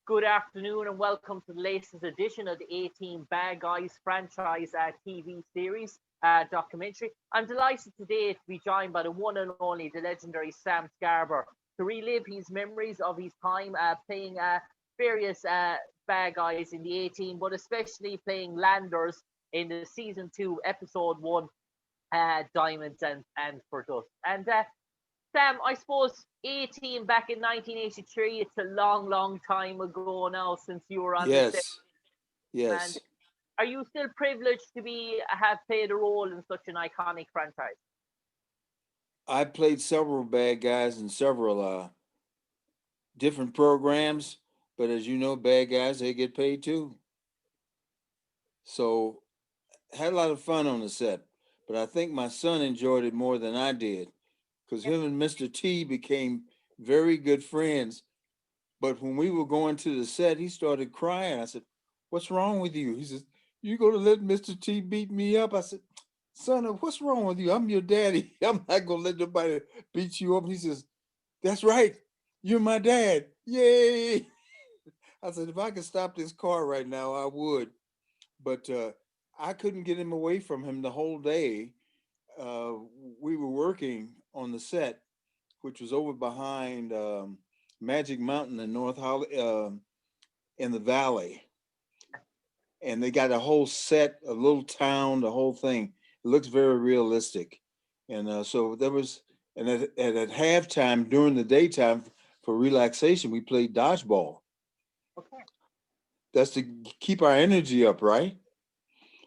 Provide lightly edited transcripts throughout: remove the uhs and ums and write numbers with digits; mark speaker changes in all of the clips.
Speaker 1: Good afternoon and welcome to the latest edition of the 18 Bad Guys franchise TV series documentary. I'm delighted today to be joined by the one and only, the legendary Sam Scarber, to relive his memories of his time playing various bad guys in the 18, but especially playing Landers in the season 2, episode 1, Diamonds and for Dust. And Sam, I suppose 18 back in 1983, it's a long, long time ago now since you were on the set.
Speaker 2: Yes,
Speaker 1: And
Speaker 2: yes.
Speaker 1: are you still privileged to be have played a role in such an iconic franchise?
Speaker 2: I played several bad guys in several different programs, but as you know, bad guys they get paid too. So had a lot of fun on the set, but I think my son enjoyed it more than I did because
Speaker 1: Yeah.
Speaker 2: him and Mr. T became very good friends. But when we were going to the set, he started crying. I said, "What's wrong with you?" He says, "You gonna let Mr. T beat me up?" I said, "Son, what's wrong with you? I'm your daddy. I'm not gonna let nobody beat you up." He says, "That's right. You're my dad. Yay!" I said, "If I could stop this car right now, I would." But I couldn't get him away from him the whole day. Uh, we were working on the set, which was over behind Magic Mountain in North Holly, in the valley, and they got a whole set, a little town, the whole thing. It looks very realistic, and so there was, and at halftime during the daytime for relaxation, we played dodgeball.
Speaker 1: Okay.
Speaker 2: That's to keep our energy up, right?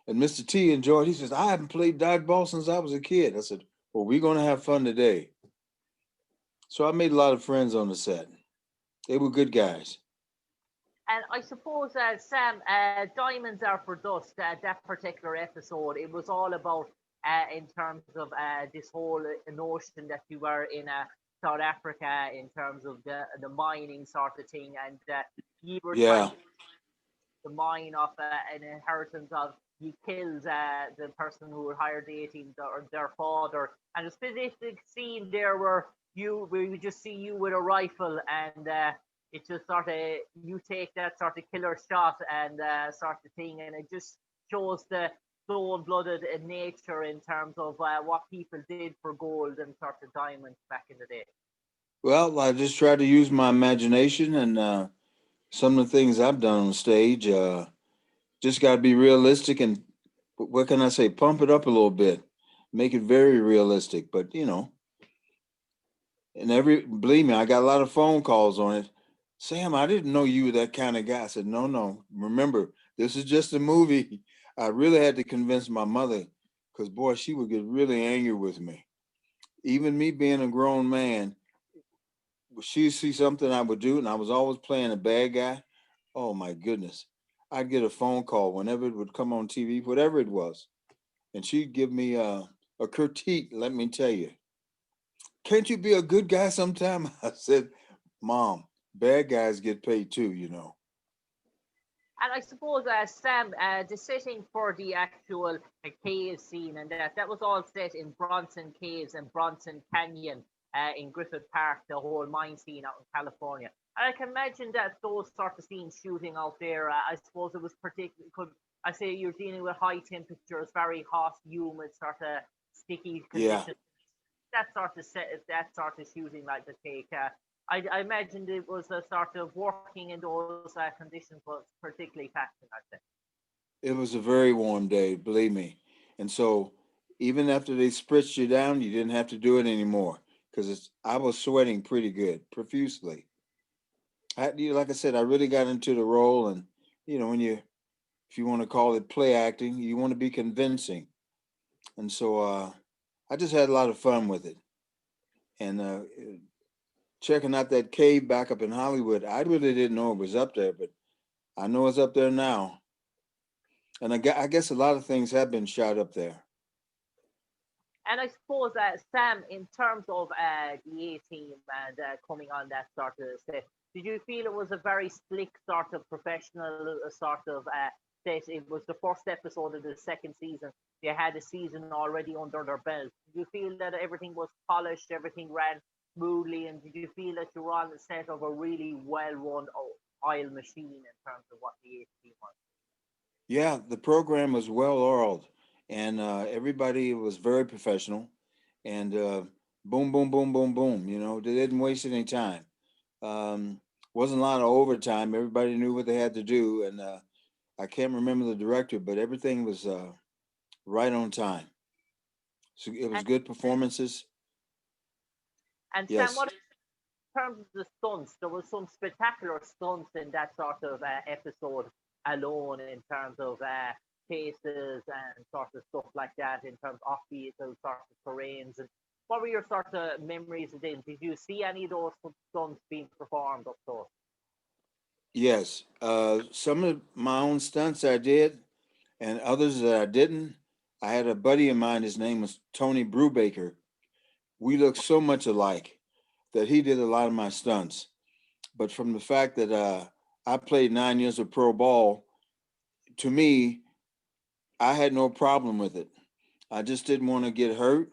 Speaker 2: And Mr. T enjoyed. He says, "I haven't played dodgeball since I was a kid." I said, "Well, we're gonna have fun today." So I made a lot of friends on the set. They were good guys.
Speaker 1: And I suppose, Sam, Diamonds Are for Dust, that particular episode, it was all about, in terms of this whole notion that you were in South Africa, in terms of the mining sort of thing, and you were trying
Speaker 2: Yeah,
Speaker 1: to the mine of an inheritance of you killed the person who hired the 18 or their father, and a specific scene there where we just see you with a rifle and it just sort of you take that sort of killer shot and sort of thing, and it just shows the cold-blooded nature in terms of what people did for gold and sort of diamonds back in the day.
Speaker 2: well, I just tried to use my imagination and some of the things I've done on stage. Just got to be realistic and what can I say? Pump it up a little bit, make it very realistic. But and every believe me, I got a lot of phone calls on it. Sam, I didn't know you were that kind of guy. I said, no, no. Remember, this is just a movie. I really had to convince my mother because boy, she would get really angry with me. Even me being a grown man, she'd see something I would do, and I was always playing a bad guy. Oh my goodness. I'd get a phone call whenever it would come on TV, whatever it was. And she'd give me a critique, let me tell you. Can't you be a good guy sometime? I said, Mom, bad guys get paid too.
Speaker 1: And I suppose, Sam, the setting for the actual cave scene and that was all set in Bronson Caves and Bronson Canyon in Griffith Park, the whole mine scene out in California. And I can imagine that those sort of scenes shooting out there, I suppose it was particularly, could I say you're dealing with high temperatures, very hot, humid, sort of sticky
Speaker 2: Yeah.
Speaker 1: conditions, that sort of shooting like the take. I imagined it was a sort of working in those conditions was particularly taxing, I'd say.
Speaker 2: It was a very warm day, believe me. And so even after they spritzed you down, you didn't have to do it anymore because I was sweating pretty good, profusely. Like I said, I really got into the role, and when if you want to call it play acting, you want to be convincing, and so I just had a lot of fun with it. And checking out that cave back up in Hollywood, I really didn't know it was up there, but I know it's up there now. And I guess a lot of things have been shot up there.
Speaker 1: And I suppose, Sam, in terms of the A team and coming on that sort of set, did you feel it was a very slick sort of professional sort of set? It was the first episode of the second season. They had a season already under their belt. Did you feel that everything was polished, everything ran smoothly, and did you feel that you were on the set of a really well run oil machine in terms of what the A team was.
Speaker 2: Yeah, the program was well oiled, and everybody was very professional. And boom, boom, boom, boom, boom. You know, they didn't waste any time. Wasn't a lot of overtime. Everybody knew what they had to do, and I can't remember the director, but everything was right on time. So it was
Speaker 1: And
Speaker 2: good performances.
Speaker 1: and Sam,
Speaker 2: Yes,
Speaker 1: what in terms of the stunts? There was some spectacular stunts in that sort of episode alone in terms of chases and sort of stuff like that in terms of off-vehicle sort of terrains. And what were your sort of memories of them? Did you see any of those stunts being performed up close?
Speaker 2: yes. Some of my own stunts I did, and others that I didn't. I had a buddy of mine. His name was Tony Brubaker. We looked so much alike that he did a lot of my stunts. But from the fact that I played 9 years of pro ball, to me, I had no problem with it. I just didn't want to get hurt,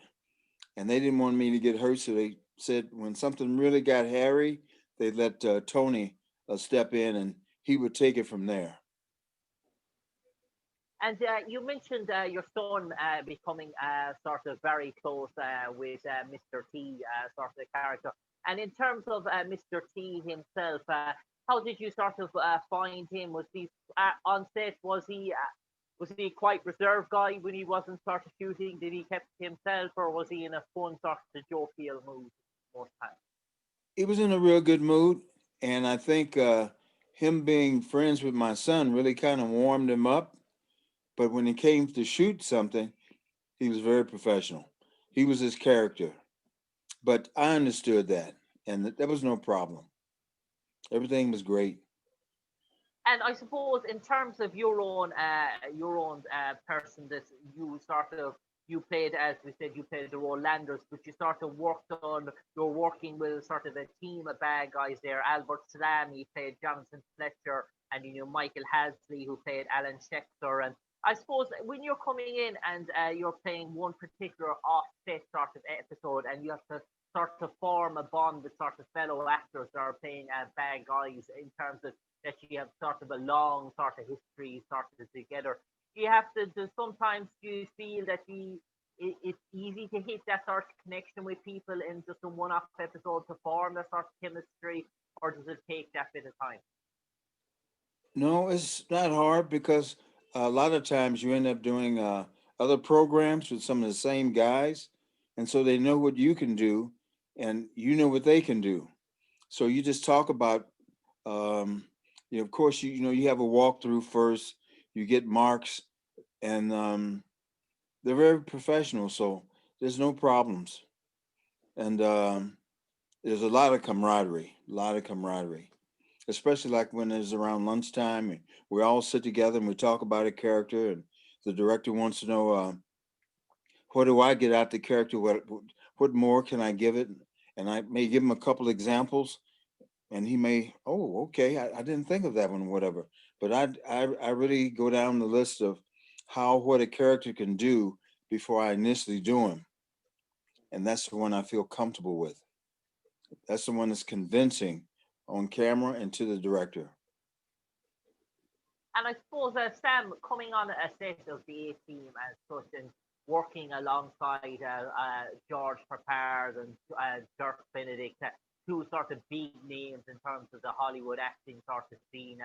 Speaker 2: and they didn't want me to get hurt. So they said when something really got hairy, they let Tony step in, and he would take it from there.
Speaker 1: And you mentioned your son becoming sort of very close with Mr. T, sort of character. And in terms of Mr. T himself, how did you sort of find him? Was he on set? Was he quite reserved guy when he wasn't sort of shooting? Did he keep to himself, or was he in a fun sort of jovial mood most times?
Speaker 2: He was in a real good mood, and I think him being friends with my son really kind of warmed him up. But when it came to shoot something, he was very professional. He was his character. But I understood that, and there was no problem. Everything was great.
Speaker 1: And I suppose in terms of your own person that you sort of you played, as we said, you played the role Landers, but you sort of worked on you're working with sort of a team of bad guys there. Albert Salami played Jonathan Fletcher, and Michael Hadley who played Alan Schechter. And I suppose when you're coming in and you're playing one particular offset sort of episode, and you have to sort of form a bond with sort of fellow actors that are playing bad guys in terms of that you have sort of a long sort of history sort of together. You have to do sometimes you feel that it's easy to hit that sort of connection with people in just a one-off episode to form that sort of chemistry, or does it take that bit of time?
Speaker 2: No, it's not hard because a lot of times you end up doing other programs with some of the same guys, and so they know what you can do, and you know what they can do. So you just talk about, of course, you have a walkthrough first, you get marks, and they're very professional, so there's no problems, and there's a lot of camaraderie, especially like when it's around lunchtime and we all sit together and we talk about a character, and the director wants to know what do I get out the character, what more can I give it, and I may give him a couple examples, and he may, oh, okay, I didn't think of that one, whatever. But I really go down the list of what a character can do before I initially do him, and that's the one I feel comfortable with. That's the one that's convincing on camera and to the director.
Speaker 1: And I suppose Sam coming on a set of the A team as such and working alongside George Peppard and Dirk Benedict, two sort of big names in terms of the Hollywood acting sort of scene,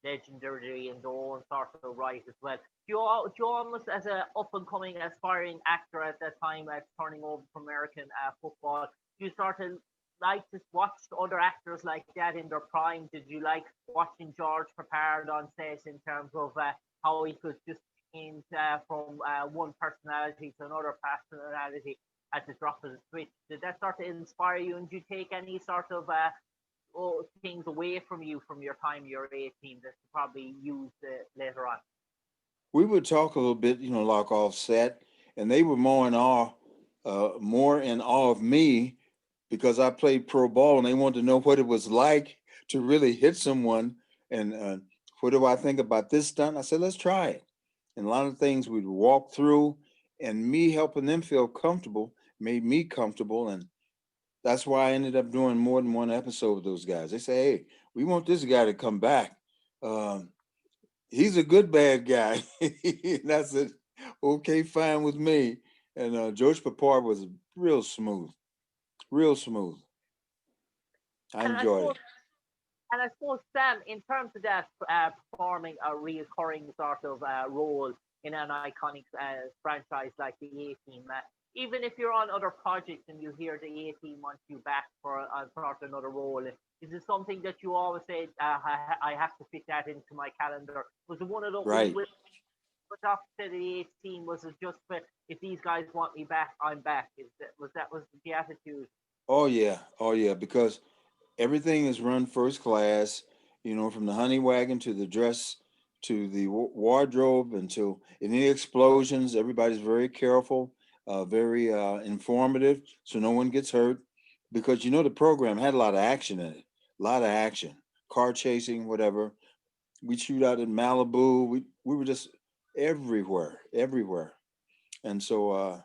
Speaker 1: legendary in their own sort of right as well. Do you almost, as a up and coming aspiring actor at that time, turning over from American football, do you sort of like to watch other actors like that in their prime? Did you like watching George Peppard on set in terms of how he could just change from one personality to another personality at the drop of the switch? Did that sort of inspire you, and did you take any sort of things away from you from your time your A team that you probably use later on?
Speaker 2: We would talk a little bit, like off set, and they were more in awe of me because I played pro ball, and they wanted to know what it was like to really hit someone. And what do I think about this stunt? I said, let's try it. And a lot of things we'd walk through, and me helping them feel comfortable made me comfortable. And that's why I ended up doing more than one episode with those guys. They say, hey, we want this guy to come back. Um, he's a good bad guy. And I said, okay, fine with me. And George Peppard was real smooth, real smooth. I
Speaker 1: And I
Speaker 2: enjoyed
Speaker 1: suppose
Speaker 2: it.
Speaker 1: And I suppose, Sam, in terms of that, performing a reoccurring sort of role in an iconic franchise like the A Team, even if you're on other projects and you hear the A Team wants you back for sort of another role, is it something that you always say, I have to fit that into my calendar? Was it one of those,
Speaker 2: Right.
Speaker 1: was after the A Team, was it just for, if these guys want me back, I'm back? Was the attitude?
Speaker 2: Oh yeah. Oh yeah. Because everything is run first class, from the honey wagon to the dress to the wardrobe until any explosions. Everybody's very careful, very informative, so no one gets hurt. Because the program had a lot of action in it, a lot of action, car chasing, whatever. We shoot out in Malibu. We were just everywhere, everywhere, and so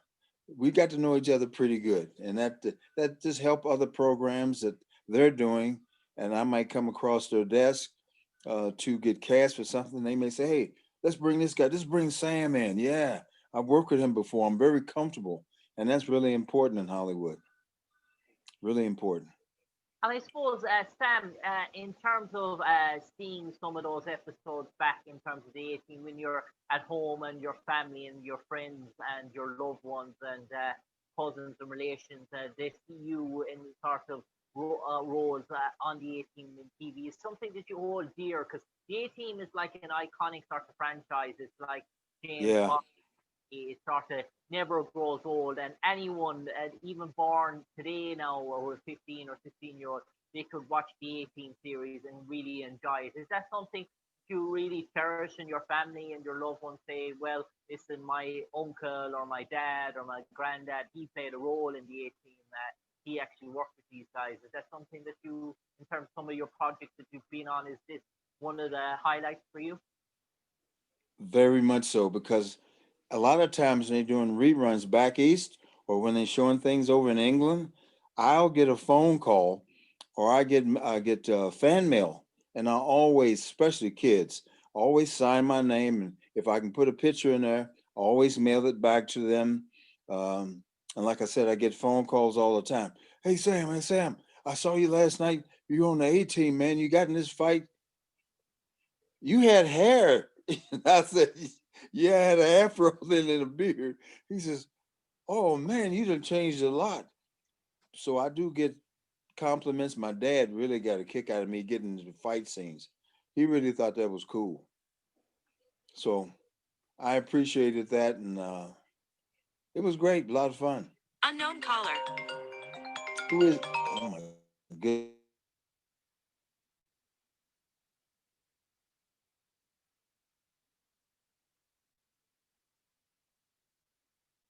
Speaker 2: we got to know each other pretty good, and that just help other programs that they're doing, and I might come across their desk to get cast for something. They may say, "Hey, let's bring this guy. Let's bring Sam in." Yeah, I've worked with him before. I'm very comfortable, and that's really important in Hollywood. Really important.
Speaker 1: And I suppose, Sam, in terms of seeing some of those episodes back in terms of the 18, when you're at home and your family and your friends and your loved ones and cousins and relations, they see you in sort of roles on the 18 in TV, is something that you hold dear, because the 18 is like an iconic sort of franchise. It's like James
Speaker 2: Yeah,
Speaker 1: Bond. It sort of never grows old, and anyone, even born today now, or 15 or 16-year old, they could watch the 18 series and really enjoy it. Is that something you really cherish in your family and your loved ones? Say, well, listen, my uncle or my dad or my granddad, he played a role in the 18, that he actually worked with these guys. Is that something that you, in terms of some of your projects that you've been on, is this one of the highlights for you?
Speaker 2: very much so. Because a lot of times when they're doing reruns back east, or when they're showing things over in England, I'll get a phone call, or I get fan mail, and I always, especially kids, always sign my name, and if I can put a picture in there, I always mail it back to them. And like I said, I get phone calls all the time. Hey Sam, I saw you last night. You were on the A team, man. You got in this fight. You had hair. And I said, yeah, I had an afro then and a beard. He says, oh man, you done changed a lot. So I do get compliments. My dad really got a kick out of me getting into the fight scenes. He really thought that was cool. So I appreciated that, and it was great, a lot of fun.
Speaker 3: Unknown caller.
Speaker 2: Who is? Oh my goodness!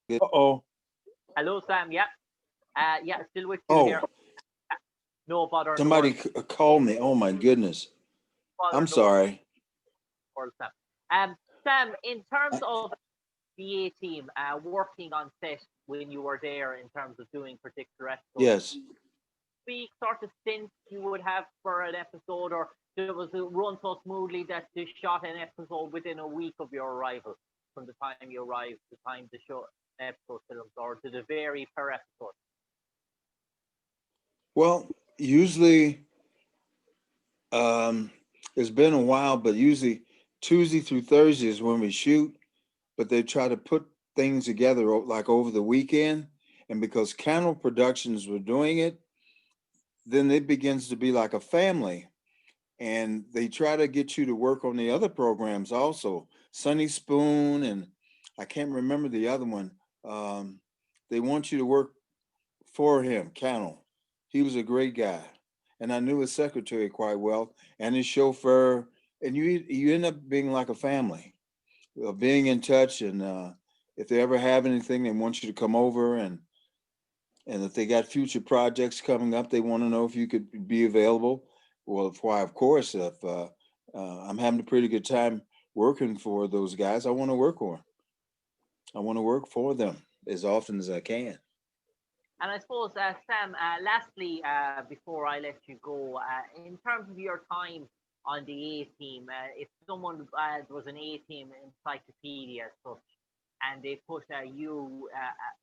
Speaker 2: Uh oh!
Speaker 1: Hello, Sam. Yeah. Yeah, still with you here.
Speaker 2: Oh,
Speaker 1: No bother in the
Speaker 2: somebody
Speaker 1: world.
Speaker 2: called me. Oh my goodness!
Speaker 1: Bother
Speaker 2: I'm
Speaker 1: in the world,
Speaker 2: sorry.
Speaker 1: Sam. Sam, in terms
Speaker 2: I,
Speaker 1: of the A team, working on set when you were there, in terms of doing particular episodes,
Speaker 2: yes.
Speaker 1: week sort of stint you would have for an episode, or did it was it run so smoothly that they shot an episode within a week of your arrival, from the time you arrived to the time the show episode films, or did it vary per episode?
Speaker 2: Well, usually um, it's been a while, but usually Tuesday through Thursday is when we shoot. But they try to put things together like over the weekend, and because Cannell Productions were doing it, then it begins to be like a family, and they try to get you to work on the other programs also. Sunny Spoon, and I can't remember the other one. Um, they want you to work for him, Cannell. He was a great guy, and I knew his secretary quite well, and his chauffeur. And you end up being like a family, being in touch, and if they ever have anything, they want you to come over, and if they got future projects coming up, they want to know if you could be available. Well, why, of course, if I'm having a pretty good time working for those guys, I want to work for them. I want to work for them as often as I can.
Speaker 1: And I suppose, Sam, lastly, before I let you go, in terms of your time on the A team, if someone was an A team encyclopedia as such, and they put you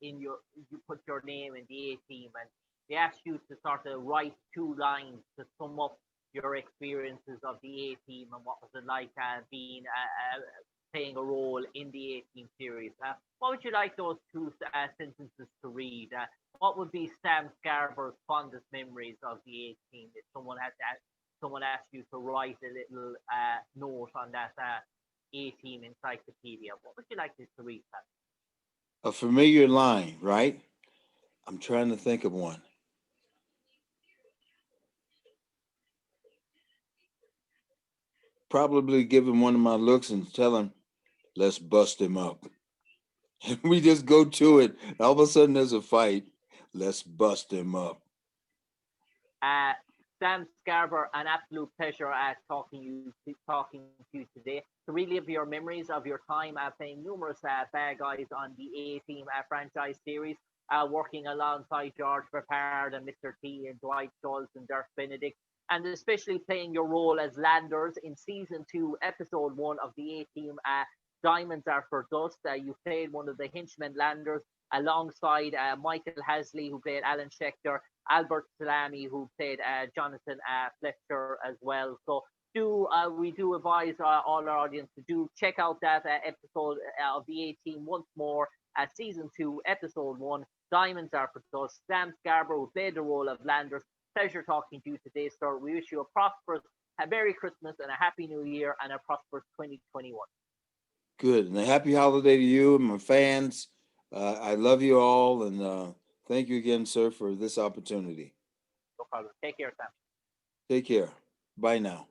Speaker 1: in your, you put your name in the A team, and they asked you to sort of write two lines to sum up your experiences of the A team and what was it like being playing a role in the A team series. What would you like those two sentences to read? What would be Sam Scarber's fondest memories of the A team if someone asked you to write a little note on that A team encyclopedia? What would you like this to read, Sam?
Speaker 2: A familiar line, right? I'm trying to think of one. Probably give him one of my looks and tell him, let's bust him up. And we just go to it. All of a sudden there's a fight. Let's bust him up.
Speaker 1: Uh, Sam Scarber, an absolute pleasure talking to you today to relive your memories of your time playing numerous bad guys on the A Team franchise series, working alongside George Peppard and Mr. T and Dwight Schultz and Dirk Benedict, and especially playing your role as Landers in season 2, episode 1 of the A Team. Diamonds Are for Dust. You played one of the henchmen Landers alongside Michael Hasley, who played Alan Schechter, Albert Salami, who played Jonathan Fletcher as well. So we do advise all our audience to do check out that episode of the A Team once more. Season 2, episode 1, Diamonds Are for Dust. Sam Scarber, who played the role of Landers. Pleasure talking to you today, sir. We wish you a Merry Christmas and a Happy New Year and a prosperous 2021.
Speaker 2: Good. And a happy holiday to you and my fans. I love you all. And thank you again, sir, for this opportunity.
Speaker 1: No problem. Take care, Sam.
Speaker 2: Take care. Bye now.